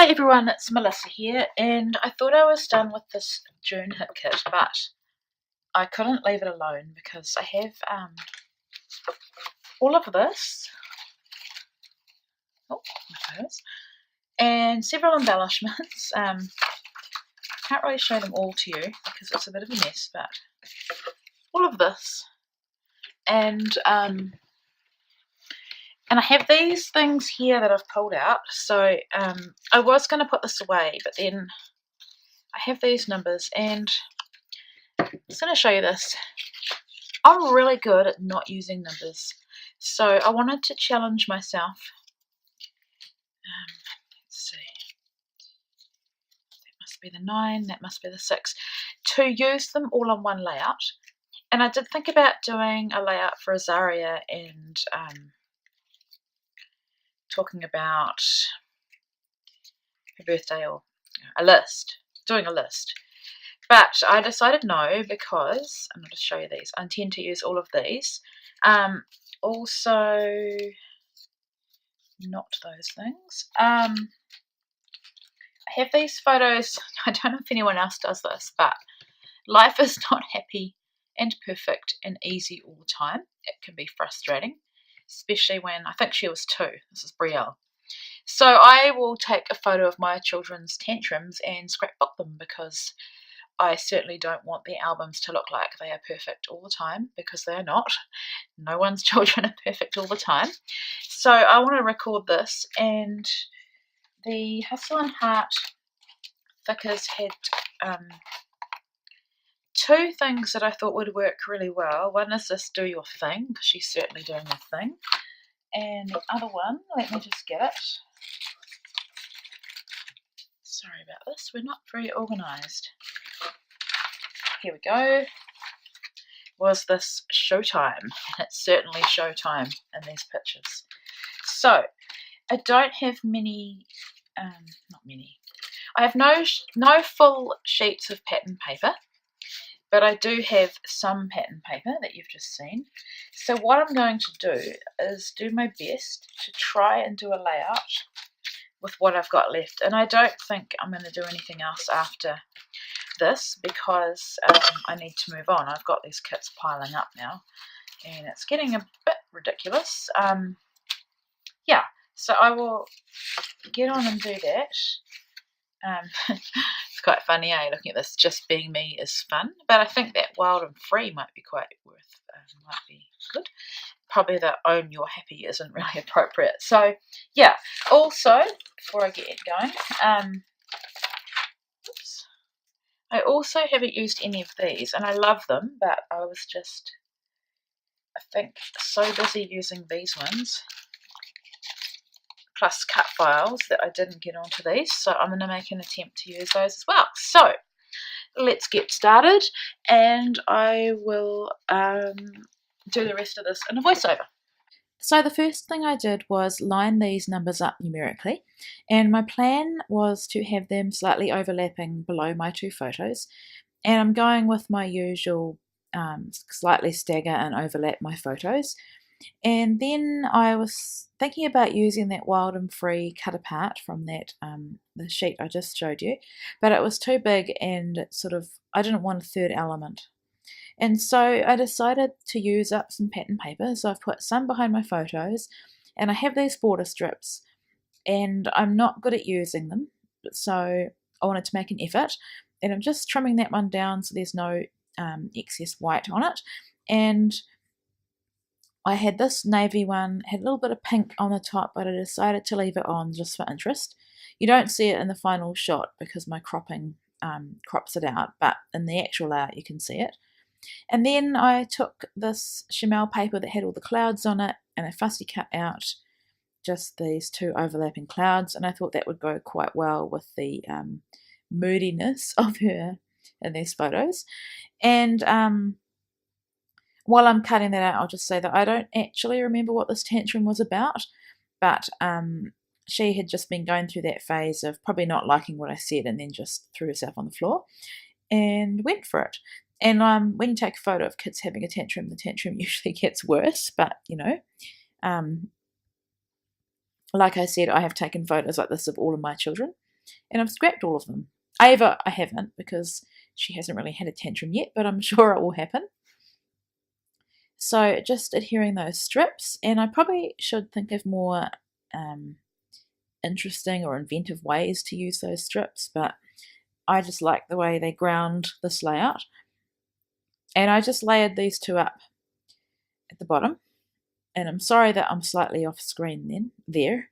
Hi everyone, it's Melissa here, and I thought I was done with this June hit kit, but I couldn't leave it alone because I have all of this, and several embellishments. Can't really show them all to you because it's a bit of a mess, but all of this, and I have these things here that I've pulled out. So I was going to put this away, but then I have these numbers, and I'm just going to show you this. I'm really good at not using numbers, so I wanted to challenge myself. Let's see, that must be the 9, that must be the 6, to use them all on one layout. And I did think about doing a layout for Azaria and talking about her birthday, or doing a list. But I decided no, because I'm going to show you these. I intend to use all of these. Also, not those things. I have these photos. I don't know if anyone else does this, but life is not happy and perfect and easy all the time. It can be frustrating, especially when, I think she was 2. This is Brielle. So I will take a photo of my children's tantrums and scrapbook them, because I certainly don't want their albums to look like they are perfect all the time, because they're not. No one's children are perfect all the time. So I want to record this, and the Hustle and Heart thickers had 2 things that I thought would work really well. One is this do your thing, because she's certainly doing her thing. And the other one, let me just get it. Sorry about this, we're not very organised. Here we go. Was this Showtime? And it's certainly Showtime in these pictures. So I don't have many, not many. I have no full sheets of pattern paper, but I do have some pattern paper that you've just seen. So what I'm going to do is do my best to try and do a layout with what I've got left. And I don't think I'm going to do anything else after this, because I need to move on. I've got these kits piling up now, and it's getting a bit ridiculous. Yeah, so I will get on and do that. It's quite funny, looking at this. Just being me is fun, but I think that wild and free might be quite might be good. Probably the own your happy isn't really appropriate. So yeah, also before I get going, oops, I also haven't used any of these, and I love them, but I was just, I think, so busy using these ones plus cut files that I didn't get onto these, so I'm going to make an attempt to use those as well. So let's get started, and I will do the rest of this in a voiceover. So the first thing I did was line these numbers up numerically, and my plan was to have them slightly overlapping below my 2 photos, and I'm going with my usual slightly stagger and overlap my photos. And then I was thinking about using that wild and free cut apart from that the sheet I just showed you, but it was too big, and sort of I didn't want a third element. And so I decided to use up some pattern paper. So I've put some behind my photos, and I have these border strips, and I'm not good at using them, so I wanted to make an effort, and I'm just trimming that one down so there's no excess white on it. And I had this navy one, had a little bit of pink on the top, but I decided to leave it on just for interest. You don't see it in the final shot because my cropping crops it out, but in the actual layout you can see it. And then I took this Chamel paper that had all the clouds on it, and I fussy cut out just these 2 overlapping clouds, and I thought that would go quite well with the moodiness of her in these photos. And while I'm cutting that out, I'll just say that I don't actually remember what this tantrum was about, but she had just been going through that phase of probably not liking what I said, and then just threw herself on the floor and went for it. And when you take a photo of kids having a tantrum, the tantrum usually gets worse, but you know, like I said, I have taken photos like this of all of my children, and I've scrapped all of them. Ava, I haven't, because she hasn't really had a tantrum yet, but I'm sure it will happen. So just adhering those strips, and I probably should think of more interesting or inventive ways to use those strips, but I just like the way they ground this layout. And I just layered these two up at the bottom, and I'm sorry that I'm slightly off screen there.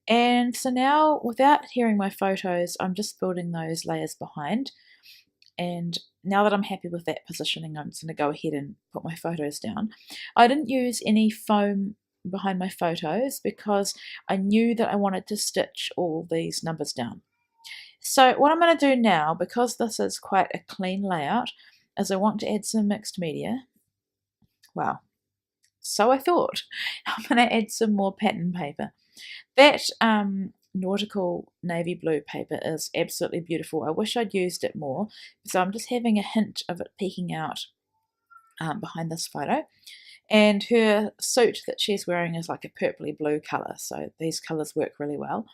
And so now, without adhering my photos, I'm just building those layers behind. And now that I'm happy with that positioning, I'm just going to go ahead and put my photos down. I didn't use any foam behind my photos because I knew that I wanted to stitch all these numbers down. So what I'm going to do now, because this is quite a clean layout, is I want to add some mixed media. Wow. So I thought. I'm going to add some more pattern paper. That nautical navy blue paper is absolutely beautiful. I wish I'd used it more. So I'm just having a hint of it peeking out behind this photo. And her suit that she's wearing is like a purpley blue colour, so these colours work really well.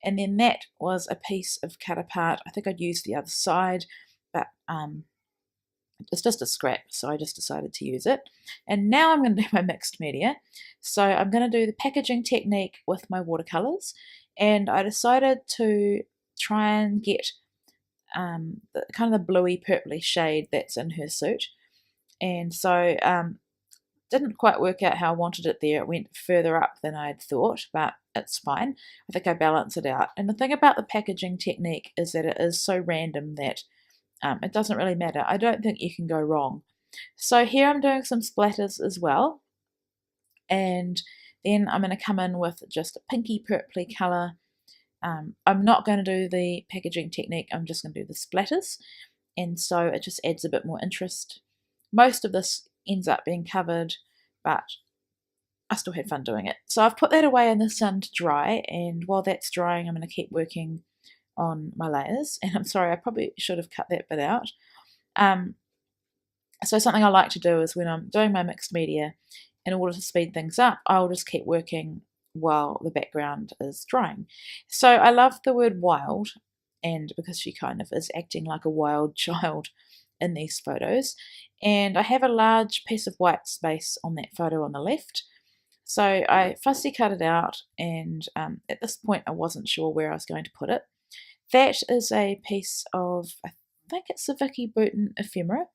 And then that was a piece of cut apart. I think I'd used the other side, but it's just a scrap, so I just decided to use it. And now I'm going to do my mixed media. So I'm going to do the packaging technique with my watercolours, and I decided to try and get the kind of the bluey purpley shade that's in her suit. And so didn't quite work out how I wanted it there. It went further up than I'd thought, but it's fine. I think I balanced it out. And the thing about the packaging technique is that it is so random that it doesn't really matter. I don't think you can go wrong. So here I'm doing some splatters as well. And then I'm going to come in with just a pinky purpley colour. I'm not going to do the packaging technique. I'm just going to do the splatters. And so it just adds a bit more interest. Most of this ends up being covered, but I still had fun doing it. So I've put that away in the sun to dry, and while that's drying, I'm going to keep working on my layers. And I'm sorry, I probably should have cut that bit out. So something I like to do is when I'm doing my mixed media, in order to speed things up, I'll just keep working while the background is drying. So I love the word wild, and because she kind of is acting like a wild child in these photos. And I have a large piece of white space on that photo on the left. So I fussy cut it out, and at this point I wasn't sure where I was going to put it. That is a piece of, I think it's a Vicky Boughton ephemera.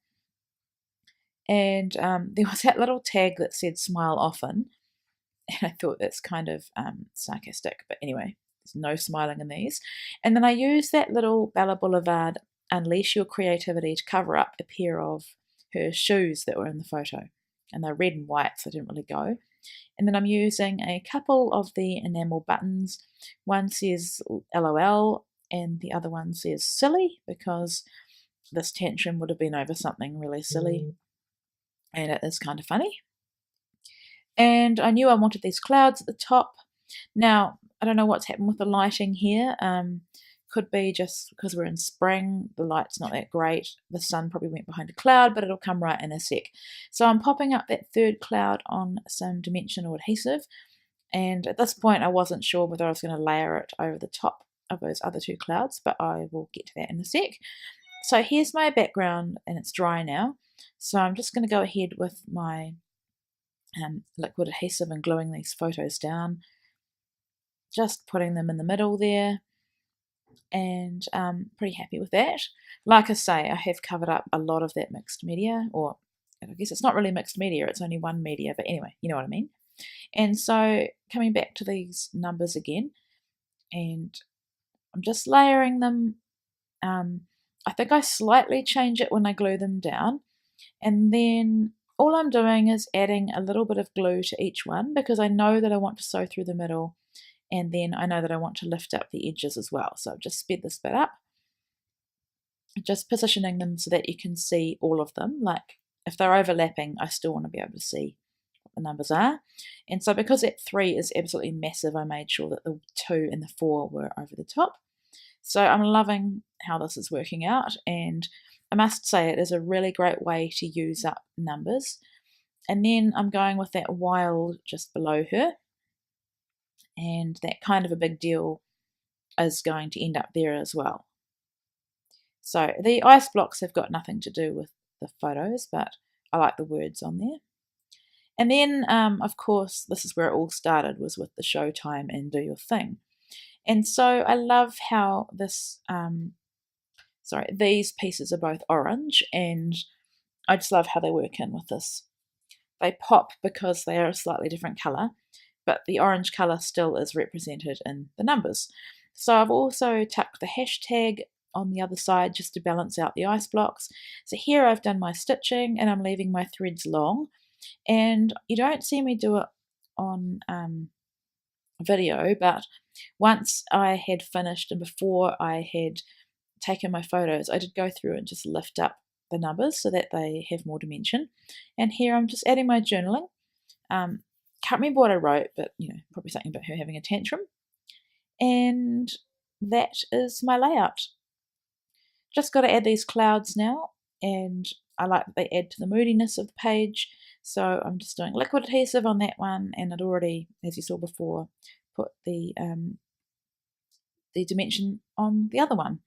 And there was that little tag that said smile often. And I thought that's kind of sarcastic, but anyway, there's no smiling in these. And then I used that little Bella Boulevard Unleash Your Creativity to cover up a pair of her shoes that were in the photo. And they're red and white, so I didn't really go. And then I'm using a couple of the enamel buttons. One says LOL and the other one says silly, because this tantrum would have been over something really silly. And it is kind of funny. And I knew I wanted these clouds at the top. Now, I don't know what's happened with the lighting here. Could be just because we're in spring, the light's not that great. The sun probably went behind a cloud, but it'll come right in a sec. So I'm popping up that third cloud on some dimensional adhesive. And at this point, I wasn't sure whether I was going to layer it over the top of those other two clouds, but I will get to that in a sec. So here's my background, and it's dry now. So I'm just going to go ahead with my liquid adhesive and gluing these photos down. Just putting them in the middle there. And pretty happy with that. Like I say, I have covered up a lot of that mixed media, or I guess it's not really mixed media, it's only one media, but anyway, you know what I mean. And so coming back to these numbers again, and I'm just layering them. I think I slightly change it when I glue them down, and then all I'm doing is adding a little bit of glue to each one, because I know that I want to sew through the middle, and then I know that I want to lift up the edges as well. So I've just sped this bit up, just positioning them so that you can see all of them. Like if they're overlapping, I still want to be able to see what the numbers are. And so because that 3 is absolutely massive, I made sure that the 2 and the 4 were over the top. So I'm loving how this is working out, and I must say it is a really great way to use up numbers. And then I'm going with that wild just below her, and that kind of a big deal is going to end up there as well. So the ice blocks have got nothing to do with the photos, but I like the words on there. And then, of course, this is where it all started, was with the Showtime and Do Your Thing. And so I love how these pieces are both orange, and I just love how they work in with this. They pop because they are a slightly different colour, but the orange colour still is represented in the numbers. So I've also tucked the hashtag on the other side just to balance out the ice blocks. So here I've done my stitching and I'm leaving my threads long, and you don't see me do it on video, but once I had finished and before I had taken my photos, I did go through and just lift up the numbers so that they have more dimension. And here I'm just adding my journaling. Can't remember what I wrote, but probably something about her having a tantrum. And that is my layout. Just got to add these clouds now, and I like that they add to the moodiness of the page. So I'm just doing liquid adhesive on that one, and I'd already, as you saw before, put the dimension on the other one.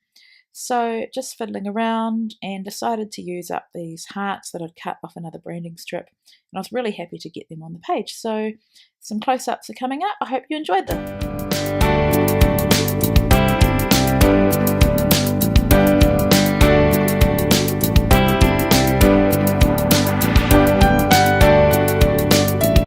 So just fiddling around and decided to use up these hearts that I'd cut off another branding strip, and I was really happy to get them on the page. So some close-ups are coming up. I hope you enjoyed them.